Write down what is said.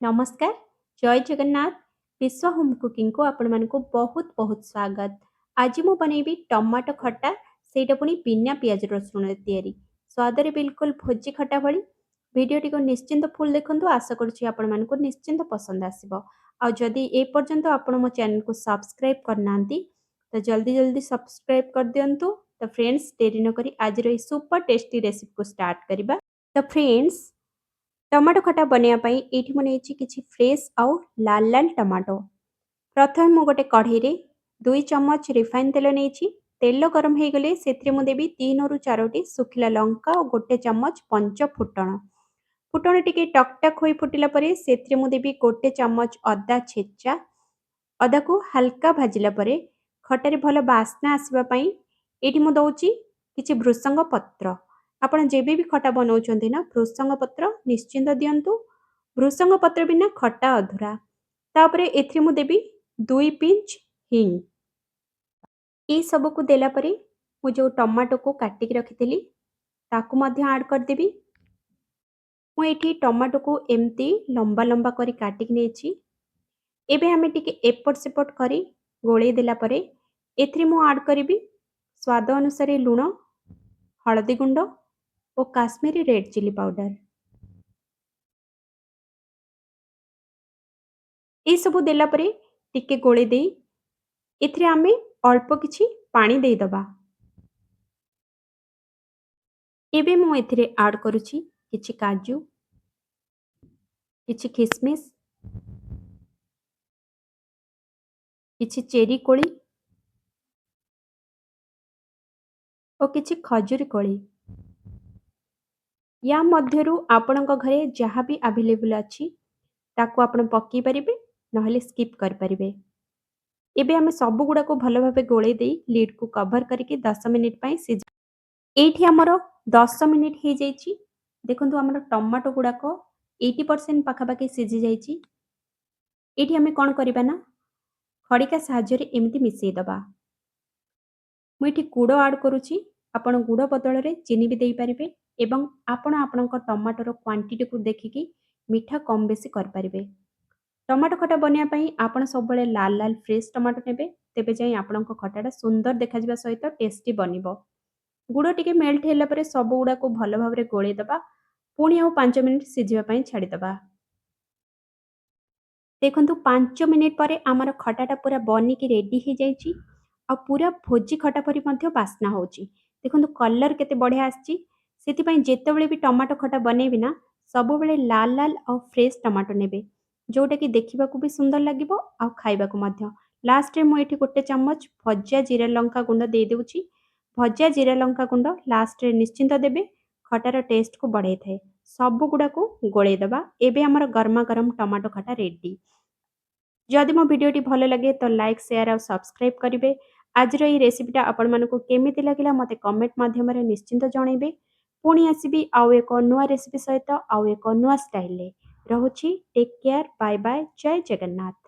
नमस्कार जय जगन्नाथ विश्व होम कुकिंग को आपण मानक बहुत बहुत स्वागत। आज मु बनैबी टमाटो खट्टा सेटा पुनी बिना पियाज रसुण तैयारी स्वाद रे बिल्कुल भोजी खट्टा भली। वीडियोटी को निश्चिंत फुल देखंतु आशा करुछि आपण मानक निश्चिंत पसंद आसीबो। आ जदि ए पर्यंत आपण मो चैनल को सब्सक्राइब करनांती तो जल्दी जल्दी सब्सक्राइब कर दियंतु। तो फ्रेंड्स देरी न करी आज रो सुपर टेस्टी रेसिपी को स्टार्ट करिबा। तो फ्रेंड्स टमाटो खट्टा बनैया ये मुझे किसी फ्रेश आउ लाल लाल टमाटो प्रथम मु गोटे कढ़ई रे 2 चम्मच रिफाइन तेल नहीं। तेल गरम हो गले से देवी 3 रु 4 सुखिला लंका और गोटे चम्मच पंच फुटण फुटण टी टकटक हो फुटिला से देवी गोटे चम्मच अदा छेचा अदा को हल्का भाजिला खटारे भल बास्ना आसवाई ये मुझे किसी भृसंग पत्र आपण जेबे भी खटा बनाउछंती ना भृसंग पत्र निश्चिंत दियंतु। भृसंग पत्र बिना खटा अधूरा। तापरे एथि मु देबी 2 पिंच हिंग। ई सब को देला परे मु जो टमाटो को काटिक रखिथिली ताकू मध्य ऐड कर देबी। मु एठी टमाटो को एम्ति लंबा लंबा करी काटिक नेछि। एबे हमें टिके एपट सेपट करी गोळेई देला परे एथि मु ऐड करिबी स्वाद अनुसार लूण, हळदी गुंड और काश्मीरी रेड चिली पाउडर। ये सब देला परे टिके गोळे देई एथिरे आमे अल्प किछि पानी देई दबा। एबे मु एथिरे ऐड करूछि किछि काजू, किछि किशमिश, किछि चेरी कोली और किछि खजूरी कोली। या मध्यरु आपणक घरे जहाँ भी अवेलेबल अछि ताकू आपण पक्की परिबे नहले स्किप कर परिबे। एबे हमें सब गुडा को भलो भाबे गोळे देई लीड को कवर करके 10 मिनिट पई सिझ एठी हमर 10 मिनिट हे जाईची। देखंतु हमर टमाटो गुडा को 80% पाखापाखि सिझी जाईची। एठी हमें कोन करिबा ना खड़िका साहाय्य रे एमिति मिसेई दबा। मु एठी गुड़ ऐड करूची आपण गुड़ बदल रे चीनी भी देई परिबे एवं आपण आपणक टमाटोर क्वांटिटी को देखिकी मीठा कम बेसी कर परिबे। टमाटो खटा बनिया पई आपण सब बळे लाल लाल फ्रेश टमाटो नेबे तेबे जाई आपणक खटाटा सुंदर देखा जिबा सहित टेस्टी बनिबो। गुड़ टिके मेल्ट होला परे सब गुडा को भलो भाबरे गोळे दबा पुणी आउ 5 मिनिट सिझिबा पई छाडी दबा। देखंतु 5 मिनिट परे आमर खटाटा पूरा बनी की रेडी हे जाईची आ पूरा भोजी खटा परी मध्ये बास्ना होची। देखंतु कलर केते बढ़िया आछी। सेति पई जेतेबेले भी टमाटो खटा बनेबी ना सब बेले लाल लाल और फ्रेश टमाटो नेबे जोटा कि देखिबा को भी सुंदर लागिबो आ खाइबा को मध्ये। लास्ट रे मु एठी गोटे चम्मच भज्जा जीरा लंका गुंड दे देउची। भज्जा जीरा लंका गुंड लास्ट रे निश्चिंत देबे खटार टेस्ट को बढ़ाई थाए। सब गुडा को गोळे दबा। एबे हमर गरमा गरम टमाटो खटा रेडी। जदि मो वीडियोटी भलो लगे तो लाइक शेयर और सब्सक्राइब करिवे। आज रो ई रेसिपीटा आपण मानको केमिति लागिला मते कमेंट माध्यम रे निश्चिंत जणाइबे। पुणी आसीबी आउ एको नुआ रेसिपी सहित आउ एको नुआ स्टाइल ले। रहुछि टेक केयर बाय बाय जय जगन्नाथ।